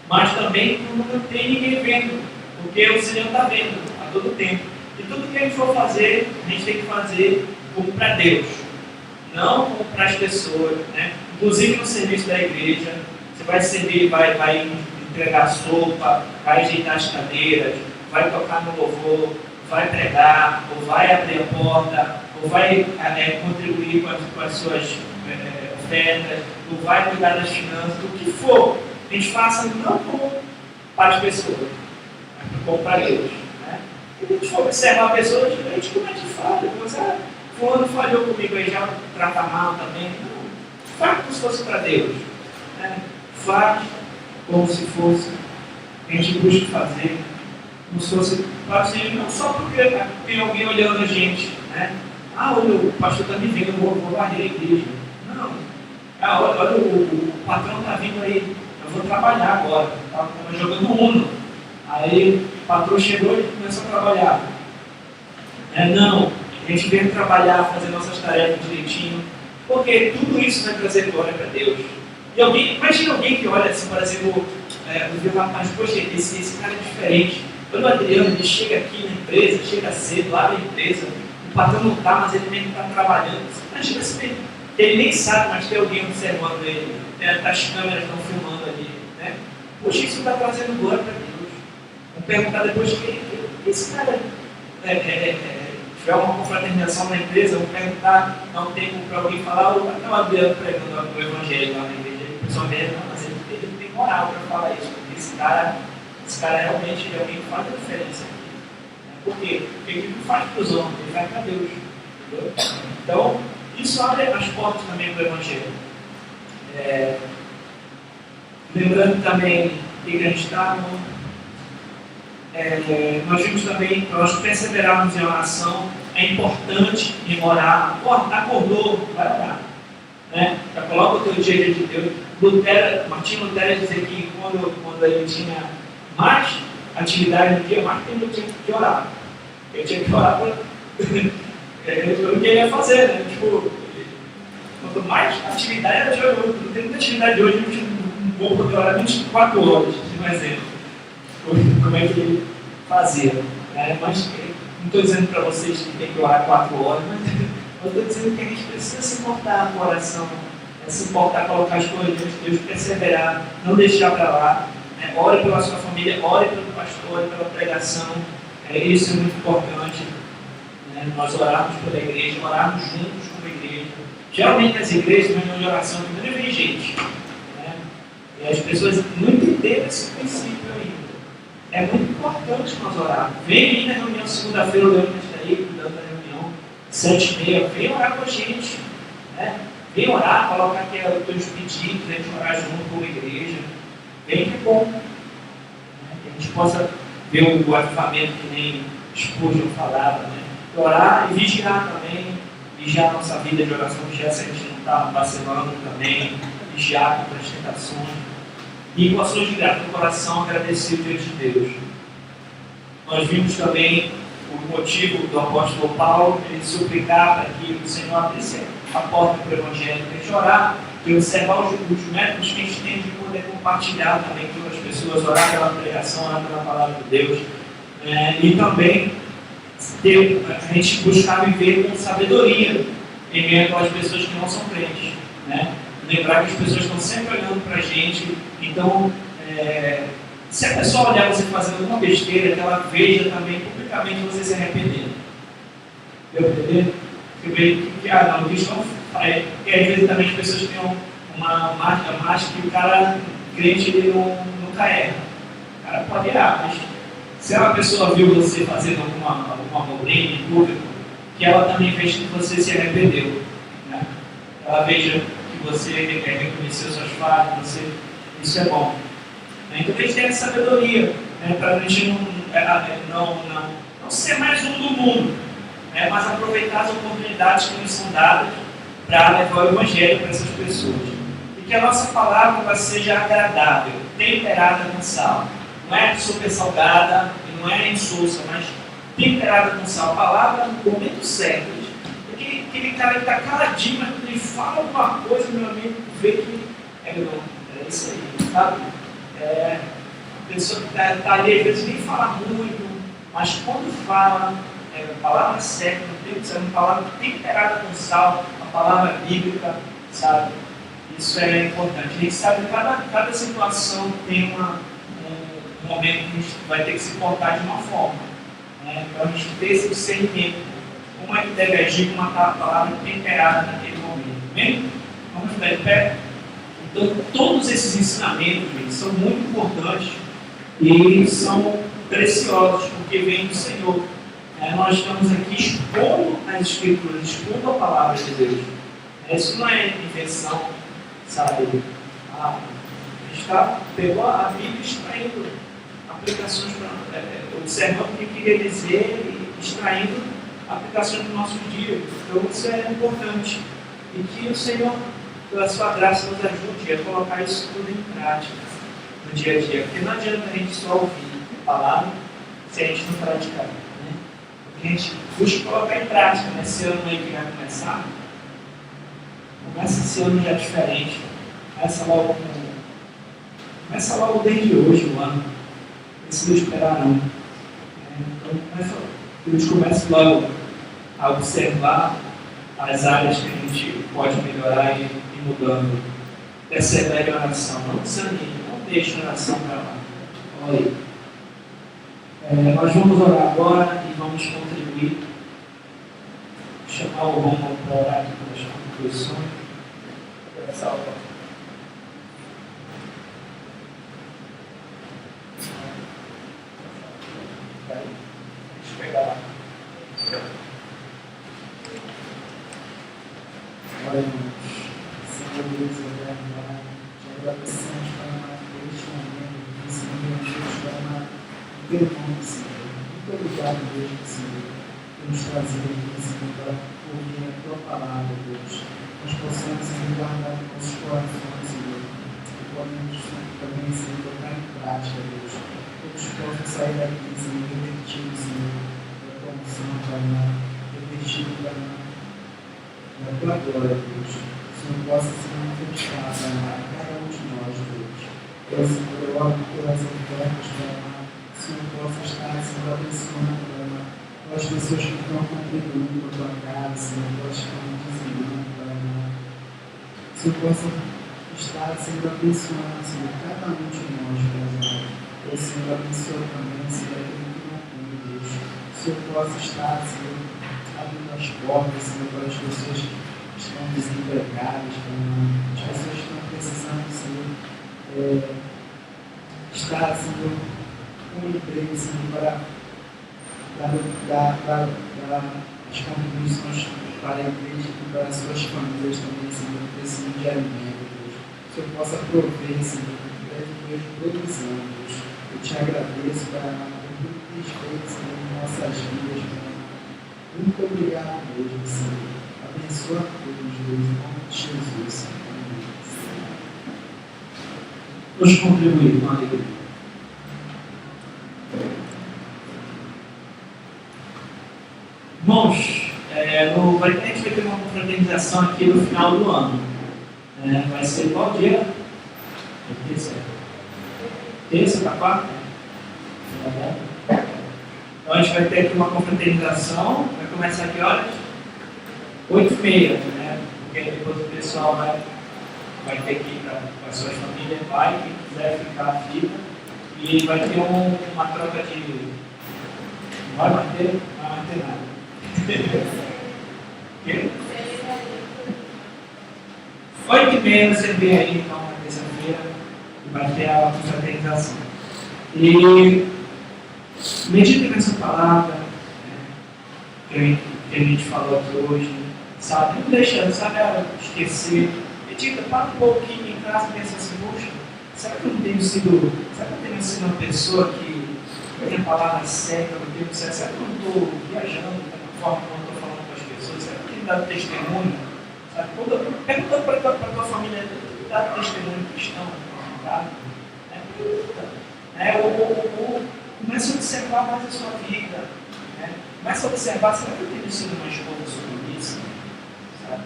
mas também quando não tem ninguém vendo, porque o Senhor está vendo a todo tempo. E tudo que a gente for fazer, a gente tem que fazer como para Deus, não como para as pessoas, né? Inclusive no serviço da igreja, você vai servir, vai entregar sopa, vai ajeitar as cadeiras, vai tocar no louvor, vai pregar, ou vai abrir a porta, ou vai contribuir com as suas ofertas, ou vai cuidar das finanças, o que for, a gente faça não como para as pessoas, mas como para Deus. Né? Se a gente for observar pessoas, a gente comete falha, fulano falhou comigo aí, já trata mal também. Não, faz como se fosse para Deus. Né? Faz como se fosse, a gente busca fazer como se fosse para o Senhor, não só porque tem alguém olhando a gente, né? Olha, o pastor está me vendo, eu vou varrer a igreja. Não. Olha, o patrão está vindo aí, eu vou trabalhar agora. Estava jogando Uno. Aí o patrão chegou e começou a trabalhar. Não, a gente veio trabalhar, fazer nossas tarefas direitinho, porque tudo isso vai trazer glória para Deus. E imagina alguém que olha assim, por exemplo, vê o rapaz, poxa, esse cara é diferente. Quando o Adriano ele chega aqui na empresa, chega cedo, lá na empresa, o patrão não está, mas ele mesmo está trabalhando. Imagina se ele nem sabe, mas tem alguém observando ele, as câmeras estão filmando ali. Né? Poxa, isso está trazendo glória para Deus. Vamos perguntar depois quem esse cara tiver uma confraternização na empresa, vamos perguntar, não tem para alguém falar, até o Adriano pregando o evangelho lá na igreja. O pessoal vê, não, mas ele tem moral para falar isso, porque esse cara realmente é alguém que faz a diferença aqui. Por quê? Porque ele não faz para os homens, ele faz para Deus. Entendeu? Então, isso abre as portas também do Evangelho. Lembrando também que a gente está nós vimos também, para nós perseverarmos em oração, é importante em orar. Acordou, vai orar. Né? Já coloca o teu dia diante de Deus. Martinho Lutero dizia que quando ele tinha mais atividade no dia, mais tempo eu tinha que orar. Eu tinha que orar para o que ele ia fazer, né? Tipo, quanto mais atividade era de hoje, não tem muita atividade hoje, eu não vou poder orar 24 horas, por exemplo. Como é que ele fazia. Né? Mas não estou dizendo para vocês que tem que orar 4 horas, mas eu estou dizendo que a gente precisa se importar com a oração, se importar, colocar as coisas diante de Deus, perseverar, não deixar para lá. Ore pela sua família, ore pelo pastor, ore pela pregação. Isso é muito importante. Nós orarmos pela igreja, orarmos juntos como igreja. Geralmente nas igrejas, na reunião de oração, primeiro vem gente. E as pessoas não entenderam esse princípio ainda. É muito importante nós orarmos. Vem aí na reunião segunda-feira, o Leandro está aí, cuidando da reunião, 7h30, vem orar com a gente. Vem orar, colocar aqui os teus pedidos, a gente orar junto como igreja. Vem que é bom. Que a gente possa ver o avivamento que nem Spurgeon falava. Orar e vigiar também. Vigiar a nossa vida de oração, vigiar se a gente não está vacilando também. Vigiar contra as tentações. E com ações de graça no coração, agradecer diante de Deus. Nós vimos também o motivo do apóstolo Paulo, ele suplicar para que o Senhor abrisse a porta para o Evangelho, para a gente orar e observar os métodos que a gente tem de poder compartilhar também com outras pessoas, orar pela pregação, orar pela palavra de Deus. E também a gente buscar viver com sabedoria em meio àquelas pessoas que não são crentes. Lembrar que as pessoas estão sempre olhando para a gente, então se a pessoa olhar você fazendo alguma besteira, que ela veja também publicamente você se arrependendo. Deu para entender? Você vê que não, isso não faz. Porque às vezes também as pessoas têm uma marca que o cara crente ele nunca erra. O cara pode errar, mas se uma pessoa viu você fazendo alguma abobrinha em público, que ela também veja que você se arrependeu, né? Ela veja que você reconheceu suas falhas, isso é bom. Então a gente tem essa sabedoria, né, para a gente não ser mais um do mundo, né, mas aproveitar as oportunidades que nos são dadas para levar o Evangelho para essas pessoas. E que a nossa palavra seja agradável, temperada com sal. Não é super salgada, não é insossa, mas temperada com sal. A palavra no momento certo. Aquele cara que está caladinho, mas quando ele fala alguma coisa, meu amigo, vê que é isso aí, sabe? A pessoa que está ali, às vezes nem fala muito, mas quando fala, a palavra certa, no tempo certo, uma palavra temperada com sal, uma palavra bíblica, sabe? Isso é importante. A gente sabe que cada situação tem um momento que a gente vai ter que se portar de uma forma, né? Então a gente ter esse discernimento, como é que deve agir com uma palavra temperada naquele momento. Bem? Vamos ficar de pé? Então, todos esses ensinamentos, gente, são muito importantes e são preciosos, porque vêm do Senhor. Nós estamos aqui expondo as Escrituras, expondo a palavra de Deus. Isso não é invenção, sabe? A gente pegou a Bíblia extraindo aplicações, observando o que queria dizer e extraindo aplicações do nosso dia. Então, isso é importante. E que o Senhor, pela sua graça, nos ajude a colocar isso tudo em prática no dia a dia. Porque não adianta a gente só ouvir a palavra se a gente não praticar. Né? Porque a gente busca colocar em prática nesse ano aí que vai começar. Começa esse ano já diferente. Começa logo desde hoje o ano. Não precisa esperar não. Então que a gente comece logo a observar as áreas que a gente pode melhorar e ir mudando. Persevere em oração, não desanime, não deixe a oração para lá. Olha aí. Nós vamos orar agora e vamos contribuir. Chamar o Romulo para orar aqui pelas contribuições. Essa aula. Deixa eu pegar lá. Olha, irmãos, Senhor Deus, eterno, te agradecemos por este momento, Senhor Deus, para o teu nome, Senhor. Muito obrigado, Deus, Senhor, por nos trazer aqui, Senhor, para ouvir a tua palavra, Deus. Nós possamos, Senhor, guardar nossos corações, Senhor, e podemos também, Senhor, colocar em prática, Deus. Todos possam sair daqui, Senhor, revestidos, Senhor, da tua unção, Pai, revestidos da tua glória, Deus. O Senhor possa se manifestar, Pai, a cada um de nós, Deus. Eu, Senhor, eu oro pelas ofertas, Pai, o Senhor possa estar, Senhor, abençoando, Pai, as pessoas que estão contribuindo com a tua casa, Senhor, elas estão dizimando, Pai, o Senhor possa estar, Senhor, abençoando, Senhor, cada um de nós, Pai. O Senhor abençoa também, Senhor, aquele que não tem, Deus. O Senhor possa estar, Senhor, abrindo as portas, Senhor, para as pessoas que estão desempregadas, as pessoas que estão precisando, Senhor, estar, Senhor, com emprego, Senhor, para dar as contribuições para a igreja e para as suas famílias também, Senhor, que precisam de alimento, Deus. Que o Senhor possa prover, Senhor, Deus, provisão, Deus. Eu te agradeço para tudo que tens feito, Senhor, em nossas vidas, Pai. Muito obrigado, Deus, Senhor. Abençoa a todos, Deus, em nome de Jesus. Amém. Vamos contribuir com a alegria. Irmãos, a gente vai ter uma confraternização aqui no final do ano. Vai ser qual dia? Terça para quarta? Então a gente vai ter aqui uma confraternização. Vai começar aqui horas? 8h30, né? Porque depois o pessoal vai ter que ir para as suas famílias, quem quiser ficar, fica. E vai ter uma troca de. Não vai ter nada. Ok? 8h30 você vê aí, então, na terça-feira, vai ter a confraternização. E medite nessa palavra, que que a gente falou aqui hoje, sabe? Não deixando, sabe, esquecer. Edita, para um pouquinho em casa e pensa assim, poxa, será que eu não tenho sido uma pessoa que tem a palavra certa, será que eu não estou viajando da forma como eu estou falando com as pessoas? Será que eu tenho dado testemunho? Sabe? Pergunta para a tua família, tem dado testemunho cristão? Tá? Comece a observar mais a sua vida. Né? Comece a observar, será que eu tenho sido uma esposa submissa? Sabe?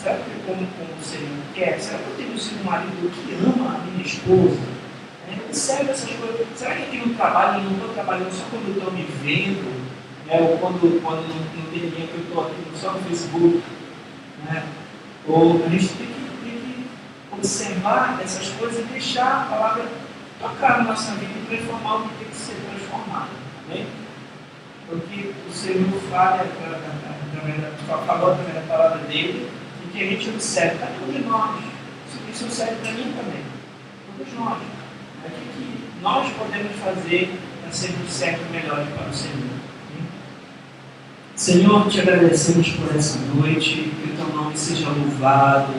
Será que como o Senhor quer? Será que eu tenho sido um marido que ama a minha esposa? Observe essas coisas. Será que aqui no trabalho eu não estou trabalhando só quando eu estou me vendo? Né? Ou quando não tem ninguém que eu estou aqui só no Facebook? Né? Ou a gente tem que observar essas coisas e deixar a palavra tocar na nossa vida e transformar o que tem que ser transformado. Amém? Porque o Senhor falou através da palavra dele e que a gente observe, cada um de nós, isso serve para mim também, todos nós. O que nós podemos fazer para sermos servos melhores para o Senhor? Senhor, te agradecemos por essa noite, que o teu nome seja louvado.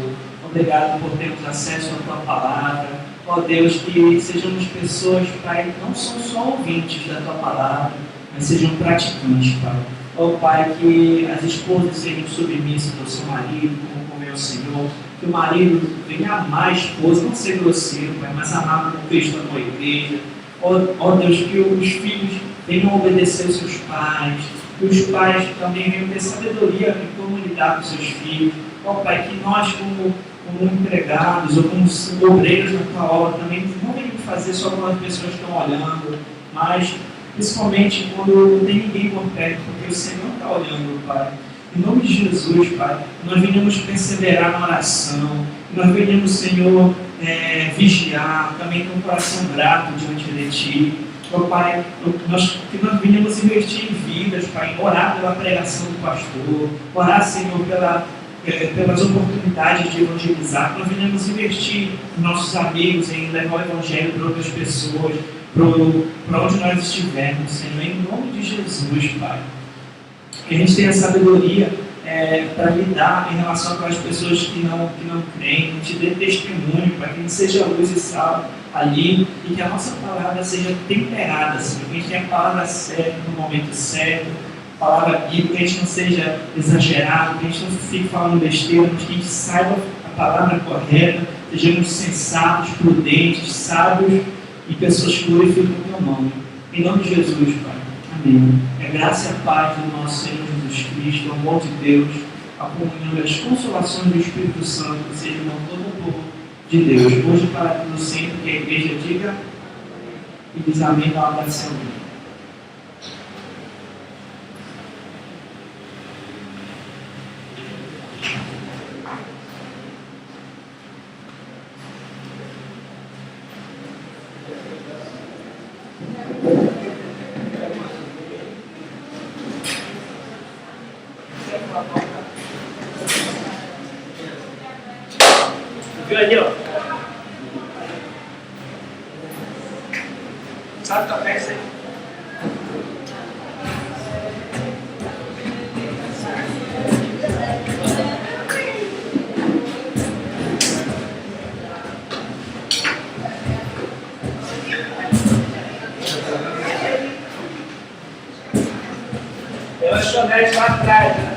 Obrigado por termos acesso à tua palavra. Ó Deus, que sejamos pessoas, Pai, que não são só ouvintes da tua palavra, mas sejam praticantes, Pai. Ó Pai, que as esposas sejam submissas ao seu marido, como é o Senhor. Que o marido venha amar a esposa, não ser grosseiro, Pai, mas amar como Cristo amou a igreja. Ó Deus, que os filhos venham obedecer aos seus pais, que os pais também venham ter sabedoria em como lidar com seus filhos. Ó Pai, que nós como empregados ou como obreiros na tua obra também não venhamos fazer só quando as pessoas estão olhando, mas principalmente quando não tem ninguém por perto, porque o Senhor está olhando, Pai. Em nome de Jesus, Pai, nós venhamos perseverar na oração, nós venhamos, Senhor, vigiar, também com um coração grato diante de Ti. Ó Pai, que nós venhamos investir em vidas, Pai, orar pela pregação do pastor, orar, Senhor, pelas oportunidades de evangelizar, que nós venhamos investir em nossos amigos, em levar o Evangelho para outras pessoas, para onde nós estivermos, Senhor, em nome de Jesus, Pai. Que a gente tenha sabedoria para lidar em relação com as pessoas que não creem, que te dê testemunho, para que a gente seja luz e sal ali, e que a nossa palavra seja temperada, Senhor, que a gente tenha a palavra certa no momento certo, palavra bíblica, que a gente não seja exagerado, que a gente não fique falando besteira, mas que a gente saiba a palavra correta, sejamos sensatos, prudentes, sábios e pessoas que glorificam o teu nome. Em nome de Jesus, Pai. Amém. É graça e a paz do nosso Senhor Jesus Cristo, o amor de Deus, a comunhão e as consolações do Espírito Santo, que sejam com todo o povo de Deus, hoje para tudo sempre, que a igreja diga e diz amém na oração. Viu ali, ó? Sabe tocar isso aí? Tem lanchonete lá atrás, né?